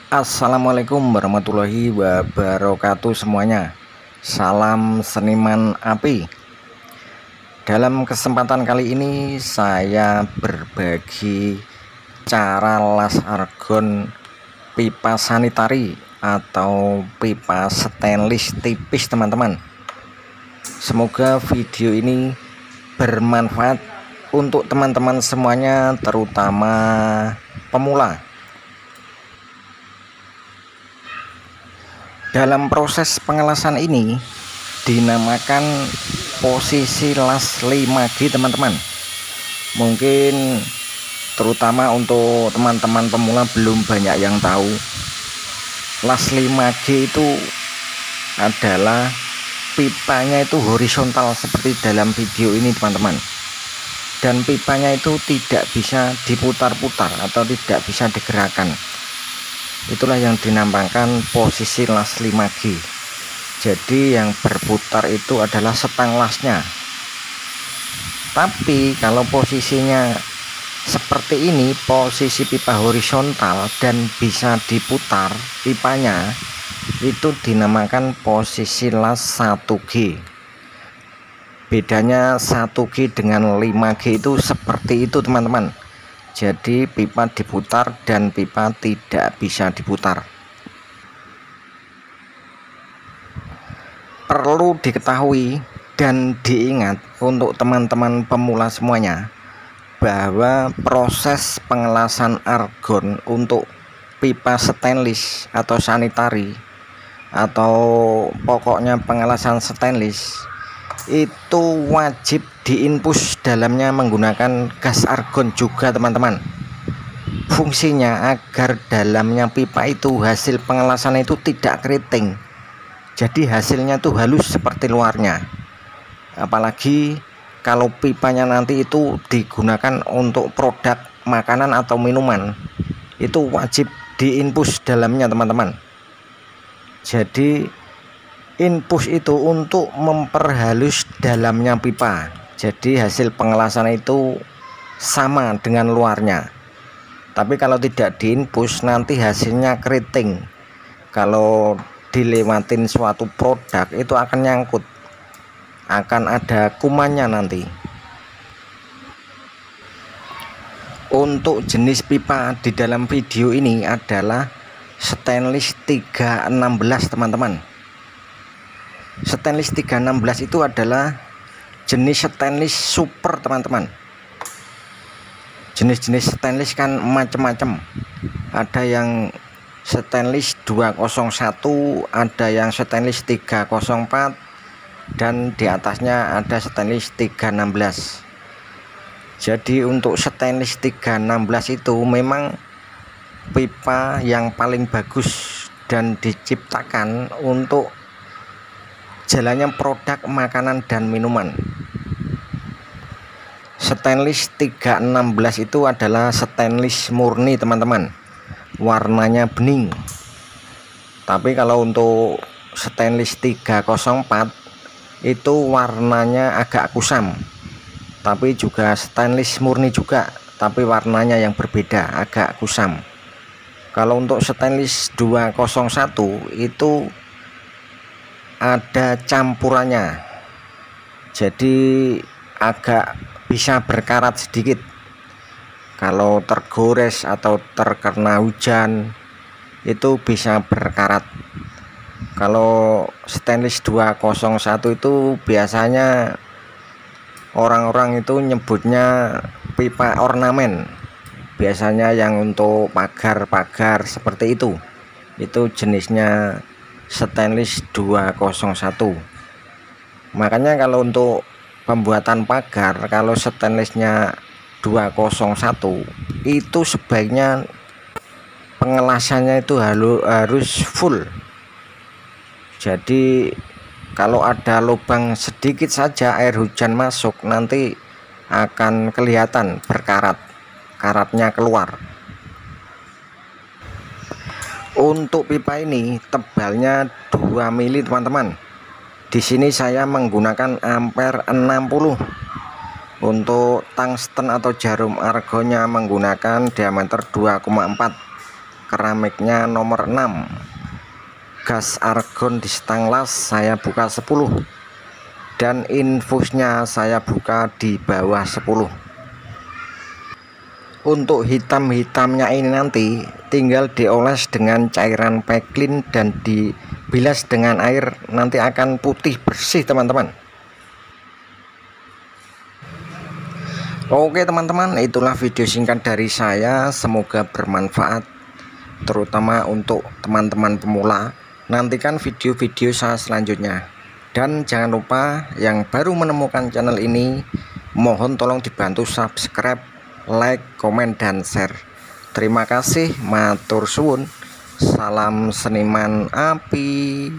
Assalamualaikum warahmatullahi wabarakatuh semuanya. Salam seniman api. Dalam kesempatan kali ini saya berbagi cara las argon pipa sanitari atau pipa stainless tipis teman-teman. Semoga video ini bermanfaat untuk teman-teman semuanya, terutama pemula. Dalam proses pengelasan ini dinamakan posisi las 5G teman-teman. Mungkin terutama untuk teman-teman pemula belum banyak yang tahu. Las 5G itu adalah pipanya itu horizontal seperti dalam video ini teman-teman. Dan pipanya itu tidak bisa diputar-putar atau tidak bisa digerakkan. Itulah yang dinamakan posisi las 5G. Jadi yang berputar itu adalah setang lasnya. Tapi kalau posisinya seperti ini, posisi pipa horizontal dan bisa diputar pipanya, itu dinamakan posisi las 1G. Bedanya 1G dengan 5G itu seperti itu teman-teman. Jadi pipa diputar dan pipa tidak bisa diputar. Perlu diketahui dan diingat untuk teman-teman pemula semuanya bahwa proses pengelasan argon untuk pipa stainless atau sanitari atau pokoknya pengelasan stainless itu wajib diinfus dalamnya menggunakan gas argon juga teman-teman. Fungsinya agar dalamnya pipa itu hasil pengelasan itu tidak keriting, jadi hasilnya tuh halus seperti luarnya. Apalagi kalau pipanya nanti itu digunakan untuk produk makanan atau minuman, itu wajib diinfus dalamnya teman-teman. Jadi infus itu untuk memperhalus dalamnya pipa, jadi hasil pengelasan itu sama dengan luarnya. Tapi kalau tidak diinfus nanti hasilnya keriting. Kalau dilewatin suatu produk itu akan nyangkut, akan ada kumannya nanti. Untuk jenis pipa di dalam video ini adalah stainless 316 teman-teman. Stainless 316 itu adalah jenis stainless super teman-teman. Jenis-jenis stainless kan macam-macam. Ada yang stainless 201, ada yang stainless 304, dan di atasnya ada stainless 316. Jadi untuk stainless 316 itu memang pipa yang paling bagus dan diciptakan untuk jalannya produk makanan dan minuman. Stainless 316 itu adalah stainless murni teman-teman, warnanya bening. Tapi kalau untuk stainless 304 itu warnanya agak kusam, tapi juga stainless murni juga, tapi warnanya yang berbeda, agak kusam. Kalau untuk stainless 201 itu ada campurannya, jadi agak bisa berkarat sedikit. Kalau tergores atau terkena hujan itu bisa berkarat. Kalau stainless 201 itu biasanya orang-orang itu nyebutnya pipa ornamen, biasanya yang untuk pagar-pagar seperti itu jenisnya stainless 201. Makanya kalau untuk pembuatan pagar, kalau stainlessnya 201 itu sebaiknya pengelasannya itu harus full. Jadi kalau ada lubang sedikit saja air hujan masuk nanti akan kelihatan berkarat, karatnya keluar. Untuk pipa ini tebalnya 2 mili teman-teman. Di sini saya menggunakan ampere 60. Untuk tungsten atau jarum argonnya menggunakan diameter 2,4. keramiknya nomor 6. Gas argon di stang las saya buka 10, dan infusnya saya buka di bawah 10. Untuk hitam-hitamnya ini nanti tinggal dioles dengan cairan peklin dan dibilas dengan air, nanti akan putih bersih teman-teman. Oke teman-teman, itulah video singkat dari saya, semoga bermanfaat terutama untuk teman-teman pemula. Nantikan video-video saya selanjutnya, dan jangan lupa yang baru menemukan channel ini mohon tolong dibantu subscribe, like, komen, dan share. Terima kasih, matur suwun, salam seniman api.